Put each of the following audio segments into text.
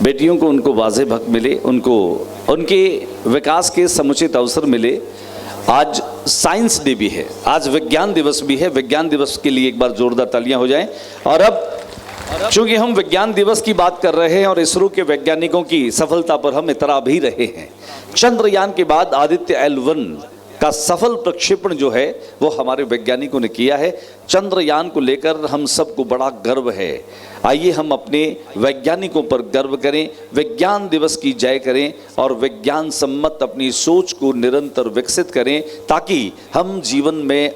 बेटियों को उनको वाज़ेह हक मिले, उनको उनके विकास के समुचित अवसर मिले। आज साइंस डे भी है, आज विज्ञान दिवस भी है। विज्ञान दिवस के लिए एक बार जोरदार तालियां हो जाएं। और अब चूंकि हम विज्ञान दिवस की बात कर रहे हैं और इसरो के वैज्ञानिकों की सफलता पर हम इतरा भी रहे हैं, चंद्रयान के बाद आदित्य L1 का सफल प्रक्षेपण जो है वो हमारे वैज्ञानिकों ने किया है। चंद्रयान को लेकर हम सबको बड़ा गर्व है। आइए हम अपने वैज्ञानिकों पर गर्व करें, विज्ञान दिवस की जय करें और विज्ञान सम्मत अपनी सोच को निरंतर विकसित करें ताकि हम जीवन में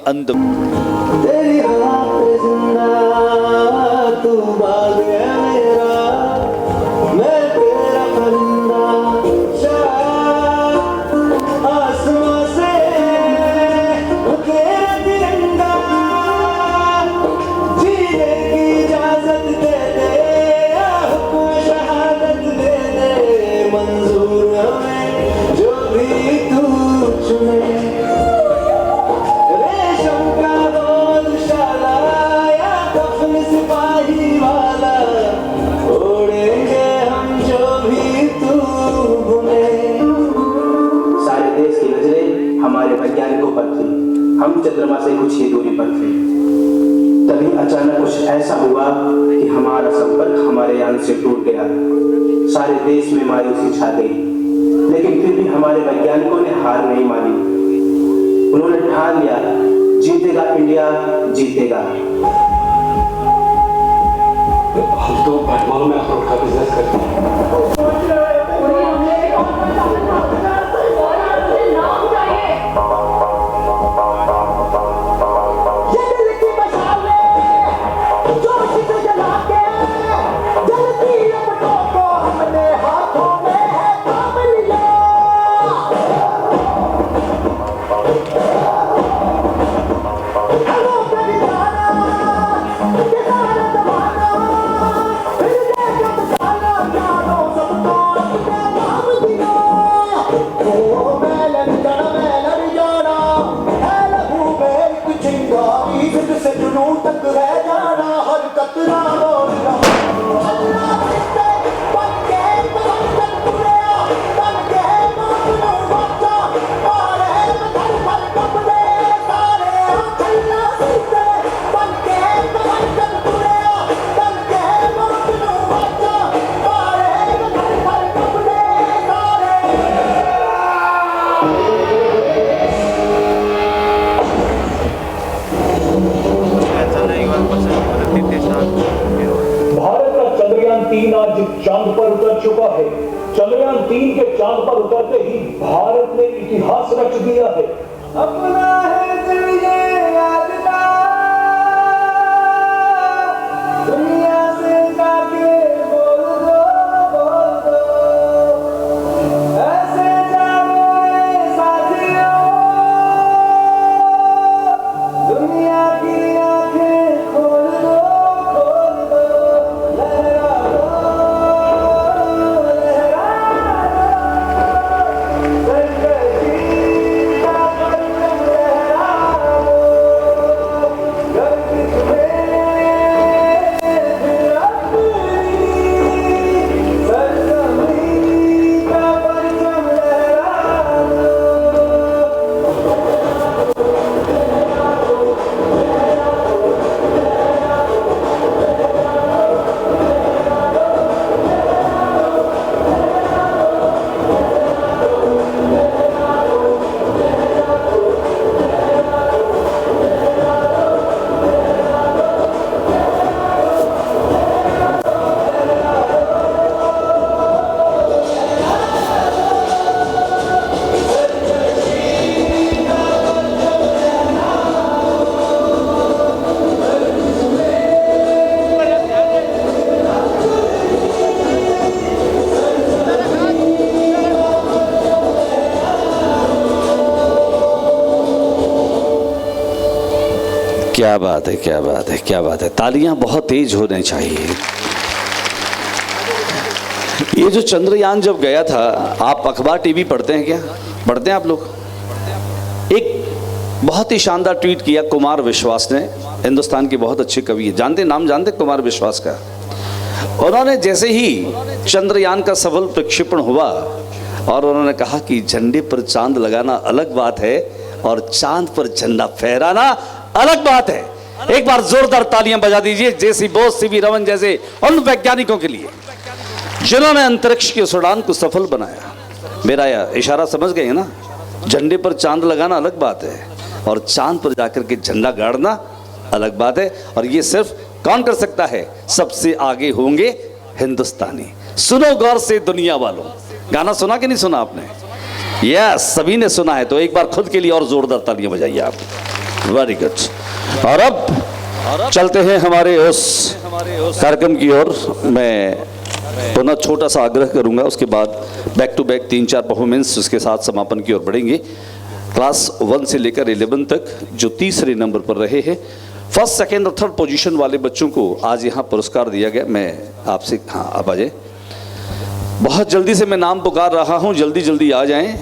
हम चंद्रमा से कुछ ही दूरी पर थे। तभी अचानक कुछ ऐसा हुआ कि हमारा संपर्क हमारे यान से टूट गया। सारे देश में मायूसी छा गई, लेकिन फिर भी हमारे वैज्ञानिकों ने हार नहीं मानी। उन्होंने ठान लिया, जीतेगा इंडिया, जीतेगा। हम तो पेट्रोल में अखरोट का बिजनेस करते हैं। चांद पर उतर चुका है। चंद्रयान 3 के चांद पर उतरते ही भारत ने इतिहास रच दिया है। अपना है दिल ये यादगार, दुनिया से जाके बोल दो ऐसे जानो रे साथियों, दुनिया की आंखें खोल दो लहरा दो। क्या बात है, क्या बात है, क्या बात है। तालियां बहुत तेज होने चाहिए। ये जो चंद्रयान जब गया था, आप अखबार टीवी पढ़ते हैं क्या? पढ़ते हैं आप लोग? एक बहुत ही शानदार ट्वीट किया कुमार विश्वास ने, हिंदुस्तान के बहुत अच्छे कवि है, जानते नाम जानते कुमार विश्वास का। उन्होंने जैसे ही चंद्रयान का सफल प्रक्षेपण हुआ और उन्होंने कहा कि झंडे पर चांद लगाना अलग बात है और चांद पर झंडा फहराना अलग बात है। एक बार जोरदार तालियां बजा दीजिए जेसी बोस, सीवी रमन जैसे उन वैज्ञानिकों के लिए जिन्होंने अंतरिक्ष की उस उड़ान को सफल बनाया। मेरा यह इशारा समझ गए ना? झंडे पर चांद लगाना अलग बात है और चांद पर जाकर के झंडा गाड़ना अलग बात है। और ये सिर्फ कौन कर सकता है? सबसे आगे होंगे हिंदुस्तानी। सुनो गौर से दुनिया वालों, गाना सुना कि नहीं सुना आपने? यस, सभी ने सुना है। तो एक बार खुद के लिए और जोरदार तालियां बजाइए आप। Very good. और अब चलते हैं हमारे उस कार्यक्रम की ओर। मैं पुनः छोटा सा आग्रह करूंगा, उसके बाद बैक टू बैक 3-4 परफॉर्मेंस उसके साथ समापन की ओर बढ़ेंगे। क्लास 1 से लेकर 11 तक जो तीसरे नंबर पर रहे हैं, फर्स्ट, सेकेंड और थर्ड पोजीशन वाले बच्चों को आज यहाँ पुरस्कार दिया गया। मैं आपसे, हाँ आप आ जाए। बहुत जल्दी से मैं नाम पुकार रहा हूँ, जल्दी जल्दी आ जाएं।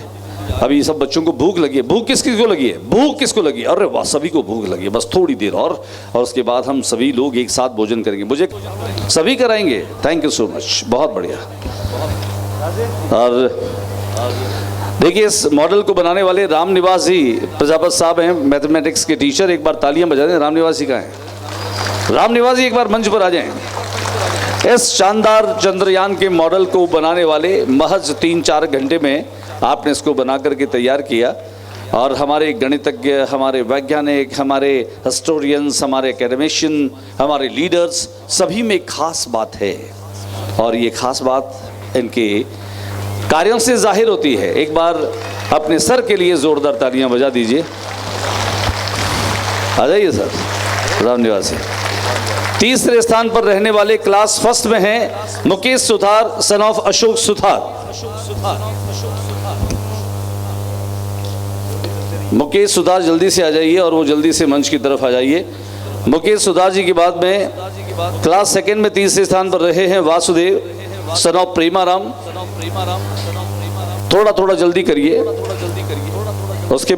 अभी सब बच्चों को भूख लगी है। भूख किसको लगी है? भूख किसको लगी है? अरे वाह, सभी को भूख लगी है। बस थोड़ी देर और उसके बाद हम सभी लोग एक साथ भोजन करेंगे। मुझे सभी कराएंगे। थैंक यू सो मच, बहुत बढ़िया। और देखिए, इस मॉडल को बनाने वाले राम निवास जी प्रजापत साहब हैं, मैथमेटिक्स के टीचर। एक बार तालियां बजा दें। राम निवास जी कहाँ हैं? राम निवास जी एक बार मंच पर आ जाएं। इस शानदार चंद्रयान के मॉडल को बनाने वाले महज 3-4 घंटे में आपने इसको बना करके तैयार किया। और हमारे गणितज्ञ, हमारे वैज्ञानिक, हमारे हिस्टोरियंस, हमारे एकेडमिशियन, हमारे लीडर्स, सभी में खास बात है। और ये खास बात इनके कार्यों से जाहिर होती है। एक बार अपने सर के लिए जोरदार तालियां बजा दीजिए। आ जाइए सर। राम निवासी तीसरे स्थान पर रहने वाले क्लास फर्स्ट में हैं मुकेश सुथार, सन ऑफ अशोक सुथार। मुकेश सुधार जल्दी से आ जाइए और वो जल्दी से मंच की तरफ आ जाइए। मुकेश सुधार जी के बाद में क्लास सेकंड में तीसरे स्थान पर रहे हैं वासुदेव, सन ऑफ प्रेमाराम। थोड़ा थोड़ा जल्दी करिए। उसके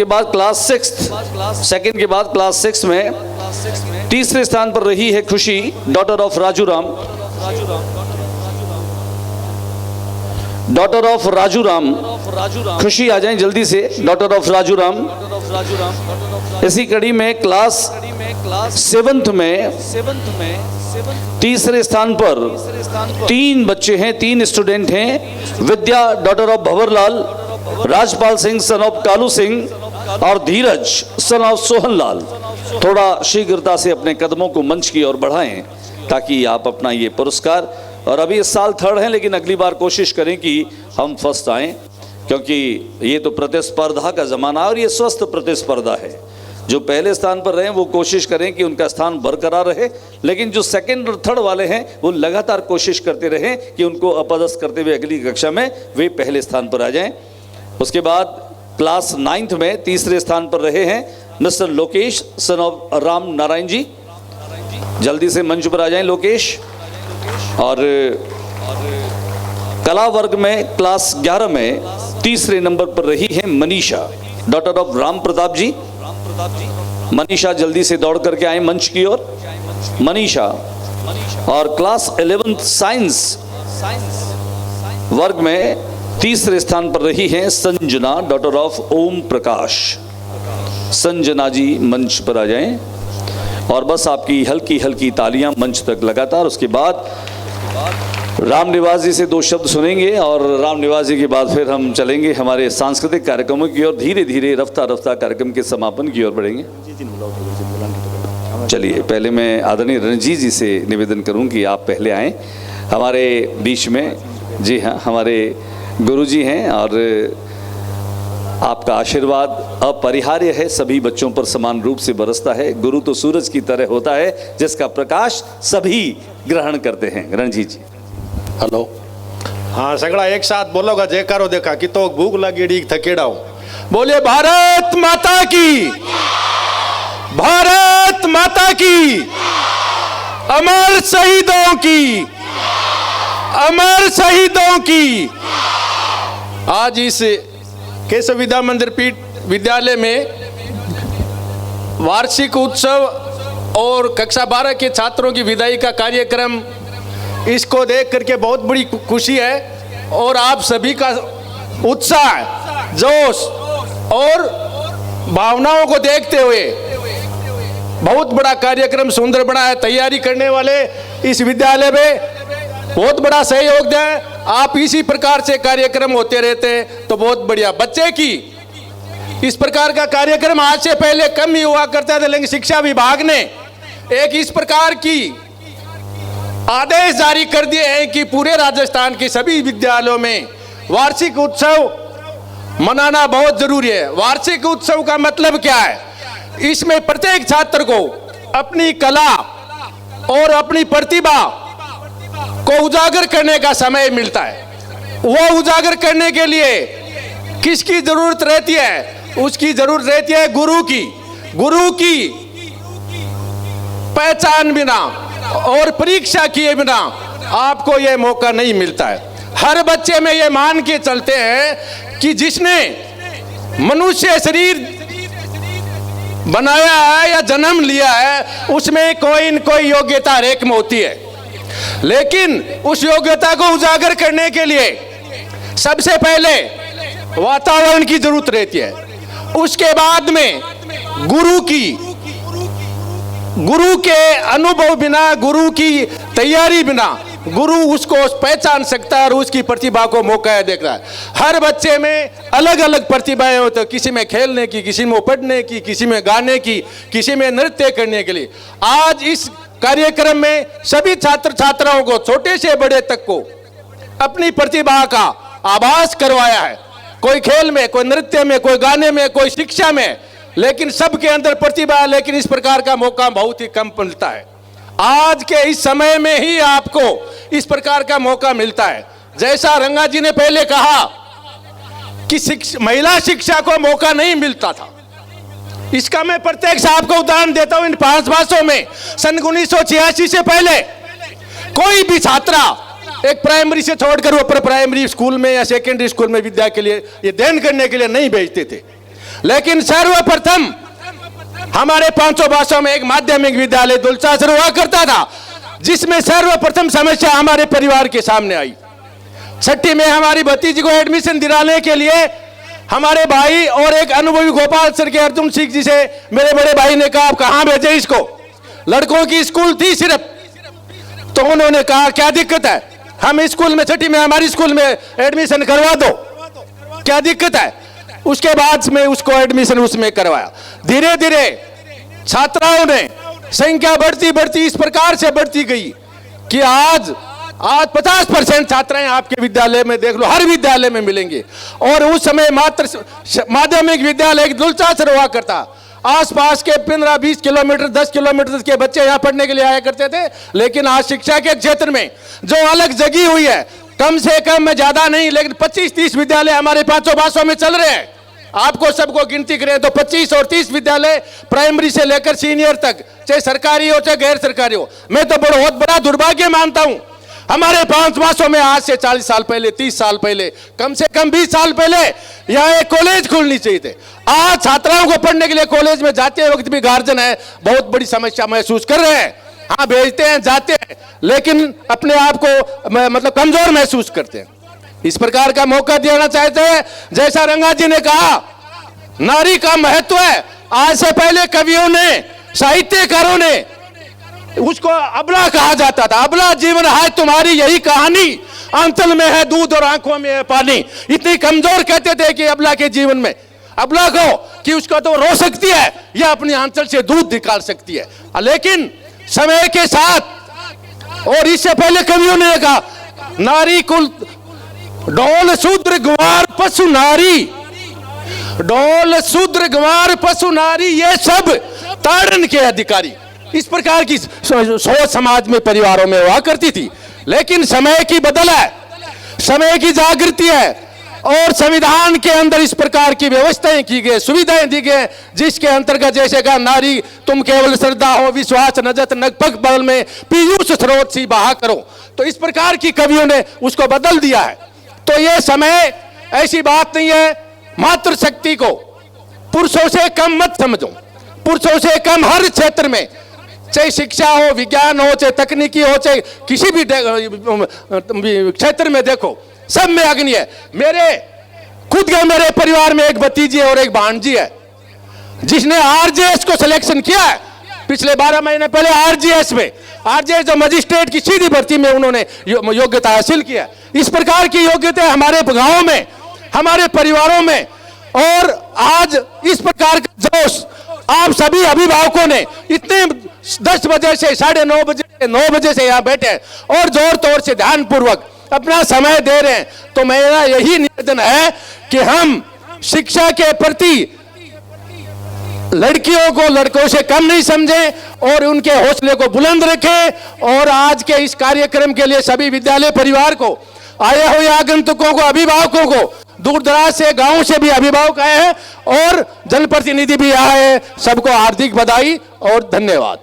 बाद क्लास 6 सेकंड के बाद क्लास 6 में तीसरे स्थान पर रही है खुशी, daughter of Raju Ram. Daughter of Raju Ram, खुशी आ जाएं जल्दी से। Daughter of Raju Ram. इसी कड़ी में क्लास 7th में तीसरे स्थान पर 3 बच्चे हैं, 3 स्टूडेंट हैं। Vidya, daughter of Bhanwarlal, Rajpal Singh, son of Kalu Singh, और धीरज, सन ऑफ सोहनलाल। थोड़ा शीघ्रता से अपने कदमों को मंच की ओर बढ़ाएं ताकि आप अपना ये पुरस्कार, और अभी इस साल थर्ड हैं लेकिन अगली बार कोशिश करें कि हम फर्स्ट आएं, क्योंकि ये तो प्रतिस्पर्धा का ज़माना और ये स्वस्थ प्रतिस्पर्धा है। जो पहले स्थान पर रहे वो कोशिश करें कि उनका स्थान बरकरार रहे, लेकिन जो सेकंड और थर्ड वाले हैं वो लगातार कोशिश करते रहें कि उनको अपदस्थ करते हुए अगली कक्षा में वे पहले स्थान पर आ जाएं। उसके बाद क्लास 9th में तीसरे स्थान पर रहे हैं mister Lokesh, son of Ram Narayan ji. जल्दी से मंच पर आ जाएं लोकेश। और कला वर्ग में क्लास 11 में तीसरे नंबर पर रही है मनीषा, डॉटर ऑफ राम प्रताप जी। मनीषा जल्दी से दौड़ करके आए मंच की ओर। मनीषा। और क्लास 11th साइंस वर्ग में तीसरे स्थान पर रही हैं संजना, डॉटर ऑफ ओम प्रकाश। संजना जी मंच पर आ जाएं और बस आपकी हल्की हल्की तालियां मंच तक लगातार। उसके बाद राम निवास जी से 2 शब्द सुनेंगे और राम निवास जी के बाद फिर हम चलेंगे हमारे सांस्कृतिक कार्यक्रमों की ओर। धीरे धीरे रफ्ता रफ्ता कार्यक्रम के समापन की ओर बढ़ेंगे। चलिए, पहले मैं आदरणीय रणजीत जी से निवेदन करूं कि आप पहले आएँ हमारे बीच में। जी हाँ, हमारे गुरुजी हैं और आपका आशीर्वाद अपरिहार्य है, सभी बच्चों पर समान रूप से बरसता है। गुरु तो सूरज की तरह होता है जिसका प्रकाश सभी ग्रहण करते हैं। रणजीत जी। हेलो। हाँ, सगड़ा एक साथ बोलोगा जयकारो देखा कि तो भूख लगी थकेड़ा हूं। बोले भारत माता की, भारत माता की, अमर शहीदों की, अमर शहीदों की। आज इस केशव विद्या मंदिर पीठ विद्यालय में वार्षिक उत्सव और कक्षा 12 के छात्रों की विदाई का कार्यक्रम, इसको देख करके बहुत बड़ी खुशी है। और आप सभी का उत्साह, जोश और भावनाओं को देखते हुए बहुत बड़ा कार्यक्रम सुंदर बना है। तैयारी करने वाले इस विद्यालय में बहुत बड़ा सहयोग दें। आप इसी प्रकार से कार्यक्रम होते रहते हैं तो बहुत बढ़िया। बच्चे की इस प्रकार का कार्यक्रम आज से पहले कम ही हुआ करता था, लेकिन शिक्षा विभाग ने एक इस प्रकार की आदेश जारी कर दिए हैं कि पूरे राजस्थान के सभी विद्यालयों में वार्षिक उत्सव मनाना बहुत जरूरी है। वार्षिक उत्सव का मतलब क्या है? इसमें प्रत्येक छात्र को अपनी कला और अपनी प्रतिभा को उजागर करने का समय मिलता है। वो उजागर करने के लिए किसकी जरूरत रहती है? उसकी जरूरत रहती है गुरु की। गुरु की पहचान बिना और परीक्षा किए बिना आपको यह मौका नहीं मिलता है। हर बच्चे में यह मान के चलते हैं कि जिसने मनुष्य शरीर बनाया है या जन्म लिया है, उसमें कोई न कोई योग्यता हर एक में होती है। लेकिन उस योग्यता को उजागर करने के लिए सबसे पहले वातावरण की जरूरत रहती है। उसके बाद में गुरु के अनुभव बिना, गुरु की तैयारी बिना गुरु उसको पहचान सकता है और उसकी प्रतिभा को मौका देख रहा है। हर बच्चे में अलग अलग प्रतिभाएं होती है, किसी में खेलने की, किसी में पढ़ने की, किसी में गाने की, किसी में नृत्य करने के लिए। आज इस कार्यक्रम में सभी छात्र छात्राओं को, छोटे से बड़े तक को, अपनी प्रतिभा का आभास करवाया है। कोई खेल में, कोई नृत्य में, कोई गाने में, कोई शिक्षा में, लेकिन सबके अंदर प्रतिभा है। लेकिन इस प्रकार का मौका बहुत ही कम मिलता है। आज के इस समय में ही आपको इस प्रकार का मौका मिलता है। जैसा रंगा जी ने पहले कहा कि महिला शिक्षा को मौका नहीं मिलता था, इसका मैं प्रत्यक्ष आपको उदाहरण देता हूं। इन 5 वर्षों में सन 1986 से पहले कोई भी छात्रा एक प्राइमरी से छोड़कर ऊपर प्राइमरी स्कूल में या सेकेंडरी स्कूल में विद्या के लिए, ये अध्ययन करने के लिए नहीं भेजते थे। लेकिन सर्वप्रथम हमारे 500 भाषाओं में एक माध्यमिक विद्यालय दुलचासर हुआ करता था, जिसमें सर्वप्रथम समस्या हमारे परिवार के सामने आई। 6ठी में हमारी भतीजी को एडमिशन दिलाने के लिए हमारे भाई और एक अनुभवी गोपाल सर के अर्जुन सिंह जी से मेरे बड़े भाई ने कहा, आप कहां भेजे इसको? लड़कों की स्कूल थी सिर्फ। तो उन्होंने कहा क्या दिक्कत है, हम स्कूल में 6ठी में हमारी स्कूल में एडमिशन करवा दो, क्या दिक्कत है? उसके बाद में उसको एडमिशन उसमें करवाया। धीरे धीरे छात्राओं ने संख्या बढ़ती इस प्रकार से बढ़ती गई कि आज 50% छात्राएं आपके विद्यालय में देख लो, हर विद्यालय में मिलेंगे। और उस समय मात्र माध्यमिक विद्यालय दुलचासर हुआ करता। आसपास के 15-20 किलोमीटर 10 किलोमीटर के बच्चे यहाँ पढ़ने के लिए आया करते थे। लेकिन आज शिक्षा के क्षेत्र में जो अलग जगी हुई है, कम से कम में ज्यादा नहीं, लेकिन 25-30 विद्यालय हमारे 500 भाषाओं में चल रहे हैं। आपको सबको गिनती करें तो 25 और 30 विद्यालय प्राइमरी से लेकर सीनियर तक, चाहे सरकारी हो चाहे गैर सरकारी हो। मैं तो बहुत बड़ा दुर्भाग्य मानता हूं, हमारे 5 भाषाओं में आज से 40 साल पहले, 30 साल पहले, कम से कम 20 साल पहले यहाँ एक कॉलेज खोलनी चाहिए थे। आज छात्राओं को पढ़ने के लिए कॉलेज में जाते वक्त भी गार्जियन है बहुत बड़ी समस्या महसूस कर रहे हैं। हाँ, भेजते हैं, जाते हैं, लेकिन अपने आप को मतलब कमजोर महसूस करते हैं। इस प्रकार का मौका देना चाहते हैं। जैसा रंगा जी ने कहा, नारी का महत्व है। आज से पहले कवियों ने, साहित्यकारों ने उसको अबला कहा जाता था। अबला जीवन है तुम्हारी यही कहानी, आंचल में है दूध और आंखों में है पानी। इतनी कमजोर कहते थे कि अबला के जीवन में, अबला को कि उसको तो रो सकती है या अपनी आंचल से दूध निकाल सकती है। लेकिन समय के साथ और इससे पहले कवियों ने कहा, नारी कुल डोल शूद्र गंवार पशु नारी, डोल शूद्र गंवार पशु नारी, ये सब ताड़न के अधिकारी। इस प्रकार की सोच समाज में, परिवारों में हुआ करती थी। लेकिन समय की बदल है, समय की जागृति है और संविधान के अंदर इस प्रकार की व्यवस्थाएं की गई, सुविधाएं दी गई, जिसके अंतर्गत जैसे कहा, नारी तुम केवल श्रद्धा हो, विश्वास नजत नगपग बल में पीयूष स्रोत सी बहा करो। तो इस प्रकार की कवियों ने उसको बदल दिया है। तो ये समय ऐसी बात नहीं है, मातृशक्ति को पुरुषों से कम मत समझो। पुरुषों से कम हर क्षेत्र में, चाहे शिक्षा हो, विज्ञान हो, चाहे तकनीकी हो, चाहे किसी भी क्षेत्र में देखो, सब में अग्नि है। मेरे परिवार में एक भतीजी और एक भांजी है जिसने आरजेएस को सिलेक्शन किया है पिछले 12 महीने पहले। आरजेएस जो मजिस्ट्रेट की सीधी भर्ती में उन्होंने योग्यता हासिल किया। इस प्रकार की योग्यता हमारे गांवों में, हमारे परिवारों में, और आज इस प्रकार का जोश आप सभी अभिभावकों ने इतने 10 बजे से 9:30 बजे से यहाँ बैठे और जोर तोर से ध्यान पूर्वक अपना समय दे रहे हैं। तो मेरा यही निवेदन है कि हम शिक्षा के प्रति लड़कियों को लड़कों से कम नहीं समझें और उनके हौसले को बुलंद रखें। और आज के इस कार्यक्रम के लिए सभी विद्यालय परिवार को, आए हुए आगंतुकों को, अभिभावकों को, दूर दराज से गांव से भी अभिभावक आए हैं और जनप्रतिनिधि भी आए हैं, सबको हार्दिक बधाई और धन्यवाद।